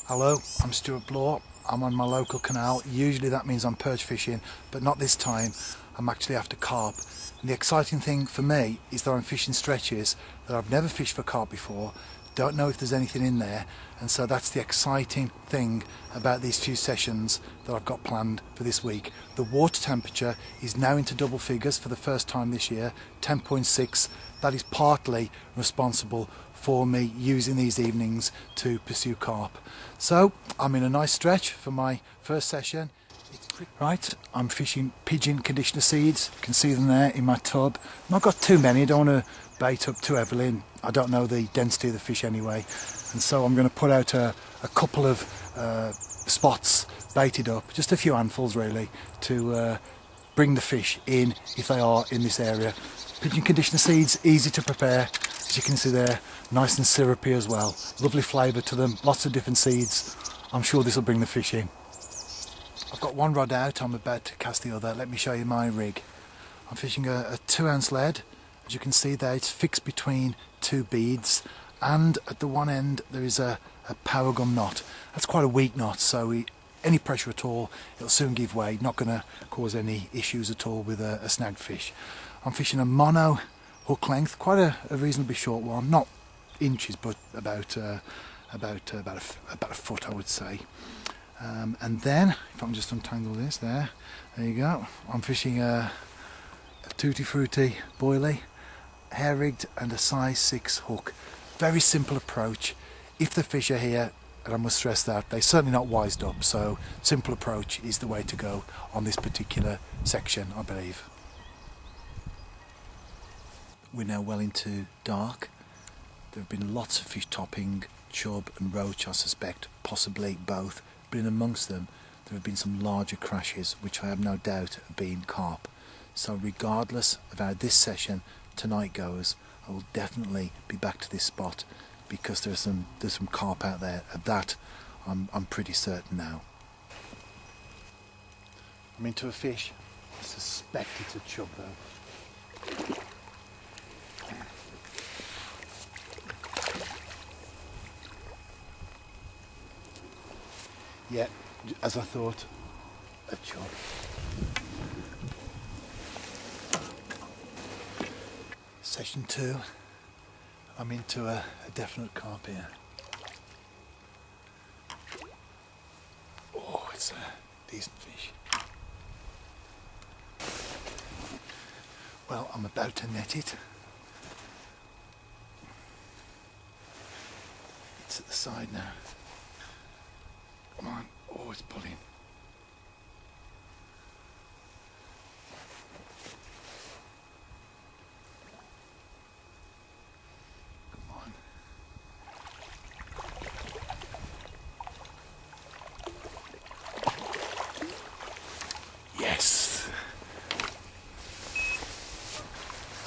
Hello, I'm Stewart Bloor. I'm on my local canal. Usually that means I'm perch fishing, but not this time. I'm actually after carp. And the exciting thing for me is that I'm fishing stretches that I've never fished for carp before. Don't know if there's anything in there, and so that's the exciting thing about these few sessions that I've got planned for this week. The water temperature is now into double figures for the first time this year, 10.6. That is partly responsible for me using these evenings to pursue carp. So I'm in a nice stretch for my first session. Right, I'm fishing pigeon conditioner seeds. You can see them there in my tub. I've not got too many, I don't want to bait up too heavily, and I don't know the density of the fish anyway. And so I'm going to put out a couple of spots baited up, just a few handfuls really, to bring the fish in if they are in this area. Pigeon conditioner seeds, easy to prepare, as you can see there, nice and syrupy as well. Lovely flavour to them, lots of different seeds. I'm sure this will bring the fish in. I've got one rod out, I'm about to cast the other. Let me show you my rig. I'm fishing a 2-ounce lead. As you can see there, it's fixed between two beads, and at the one end there is a power gum knot. That's quite a weak knot, so any pressure at all, it'll soon give way. Not going to cause any issues at all with a snagged fish. I'm fishing a mono hook length, quite a reasonably short one, not inches, but about a foot, I would say. And then, if I can just untangle this, there you go. I'm fishing a Tutti Frutti boilie, hair rigged, and a size 6 hook. Very simple approach. If the fish are here, and I must stress that, they're certainly not wised up, so simple approach is the way to go on this particular section, I believe. We're now well into dark. There have been lots of fish topping, chub and roach, I suspect, possibly both, but in amongst them there have been some larger crashes which I have no doubt have been carp. So regardless of how this session tonight goes, I will definitely be back to this spot because there's some carp out there. Of that I'm pretty certain now. I'm into a fish. I suspect it's a chub though. Yeah, as I thought, a chub. Session 2, I'm into a definite carp here. Oh, it's a decent fish. Well, I'm about to net it. It's at the side now. Come on. Oh, it's pulling. Come on. Yes.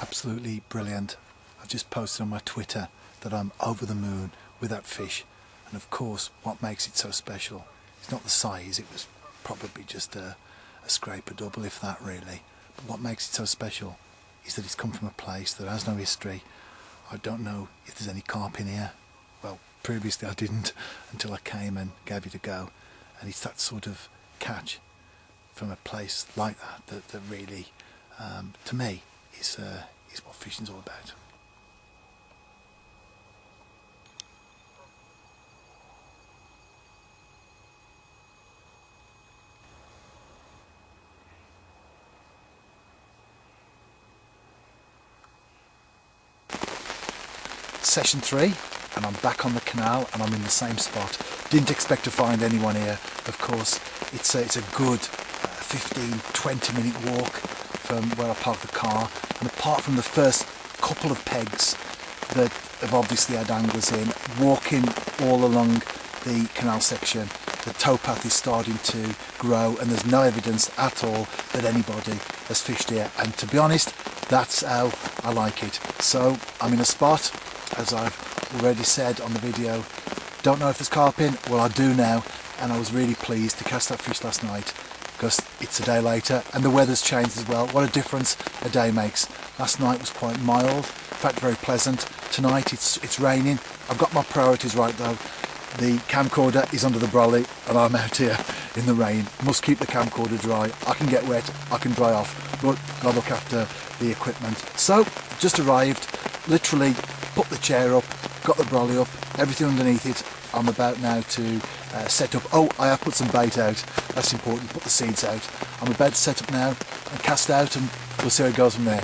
Absolutely brilliant. I've just posted on my Twitter that I'm over the moon with that fish. And of course, what makes it so special is not the size. It was probably just a scraper double, if that really. But what makes it so special is that it's come from a place that has no history. I don't know if there's any carp in here. Well, previously I didn't until I came and gave it a go. And it's that sort of catch from a place like that really, to me, is what fishing's all about. Session 3, and I'm back on the canal and I'm in the same spot. Didn't expect to find anyone here, of course. It's a good 15-20 minute walk from where I parked the car, and apart from the first couple of pegs that have obviously had anglers in, walking all along the canal section, the towpath is starting to grow and there's no evidence at all that anybody has fished here, and to be honest, that's how I like it. So I'm in a spot, as I've already said on the video, don't know if there's carp in. Well, I do now, and I was really pleased to cast that fish last night because it's a day later and the weather's changed as well. What a difference a day makes. Last night was quite mild, in fact very pleasant. Tonight it's raining. I've got my priorities right though. The camcorder is under the brolly and I'm out here in the rain. Must keep the camcorder dry. I can get wet, I can dry off, but gotta look after the equipment. So, just arrived, literally put the chair up, got the brolly up, everything underneath it. I'm about now to set up. Oh, I have put some bait out. That's important, put the seeds out. I'm about to set up now and cast out, and we'll see how it goes from there.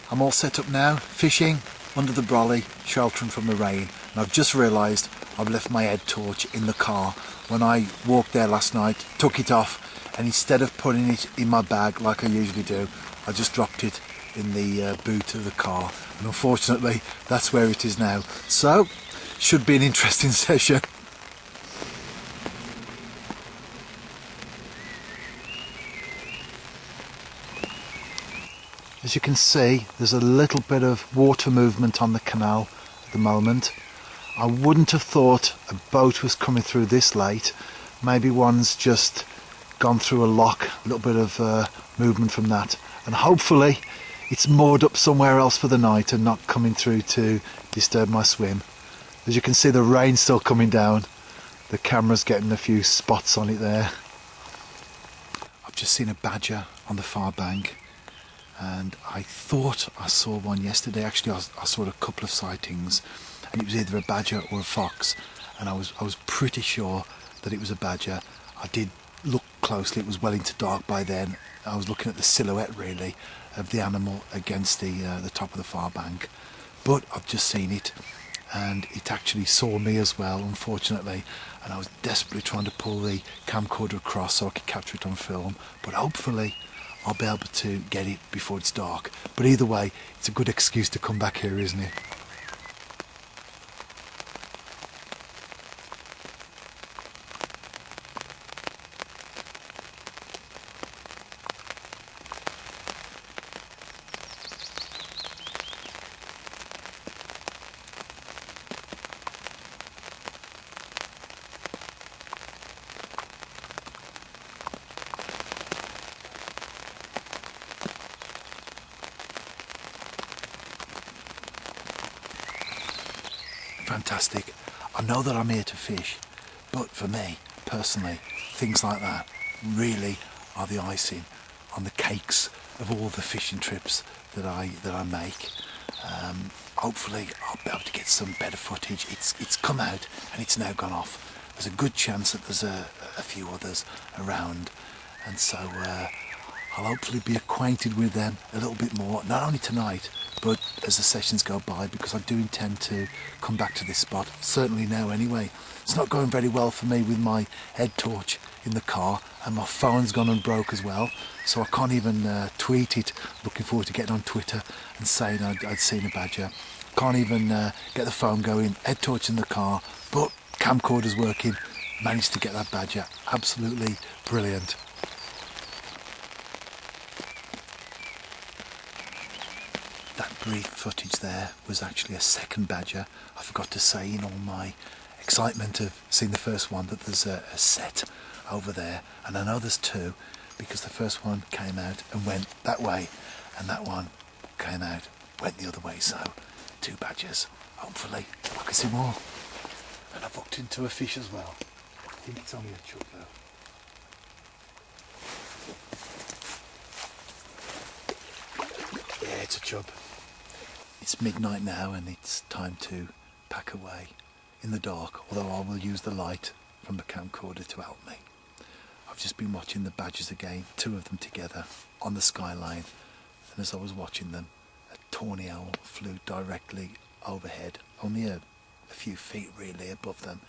I'm all set up now, fishing under the brolly, sheltering from the rain. And I've just realised I've left my head torch in the car. When I walked there last night, took it off, and instead of putting it in my bag like I usually do, I just dropped it in the boot of the car. And unfortunately, that's where it is now. So, should be an interesting session. As you can see, there's a little bit of water movement on the canal at the moment. I wouldn't have thought a boat was coming through this late. Maybe one's just gone through a lock, a little bit of movement from that. And hopefully it's moored up somewhere else for the night and not coming through to disturb my swim. As you can see, the rain's still coming down. The camera's getting a few spots on it there. I've just seen a badger on the far bank, and I thought I saw one yesterday. Actually, I saw a couple of sightings, and it was either a badger or a fox, and I was pretty sure that it was a badger. I did look closely. It was well into dark by then. I was looking at the silhouette really of the animal against the top of the far bank, but I've just seen it, and it actually saw me as well, unfortunately, and I was desperately trying to pull the camcorder across so I could capture it on film, but hopefully I'll be able to get it before it's dark. But either way, it's a good excuse to come back here, isn't it? Fantastic. I know that I'm here to fish, but for me personally, things like that really are the icing on the cakes of all the fishing trips that I make. Hopefully I'll be able to get some better footage. It's come out and it's now gone off. There's a good chance that there's a few others around, and so I'll hopefully be acquainted with them a little bit more, not only tonight but as the sessions go by, because I do intend to come back to this spot, certainly now anyway. It's not going very well for me with my head torch in the car, and my phone's gone and broke as well, so I can't even tweet it. Looking forward to getting on Twitter and saying I'd seen a badger. Can't even get the phone going, head torch in the car, but camcorder's working, managed to get that badger. Absolutely brilliant. That brief footage there was actually a second badger. I forgot to say in all my excitement of seeing the first one that there's a set over there, and I know there's two because the first one came out and went that way, and that one came out, went the other way, so two badgers. Hopefully I can see more. And I've hooked into a fish as well. I think it's only a chub though. Yeah, it's a chub. It's midnight now and it's time to pack away in the dark, although I will use the light from the camcorder to help me. I've just been watching the badgers again, two of them together on the skyline, and as I was watching them, a tawny owl flew directly overhead, only a few feet really above them,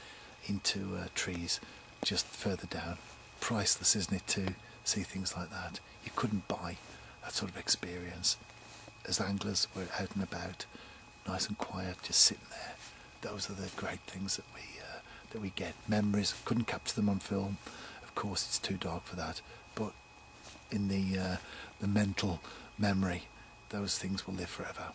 into trees just further down. Priceless, isn't it, to see things like that? You couldn't buy that sort of experience. As anglers, we're out and about, nice and quiet, just sitting there. Those are the great things that we get. Memories, couldn't capture them on film. Of course, it's too dark for that. But in the mental memory, those things will live forever.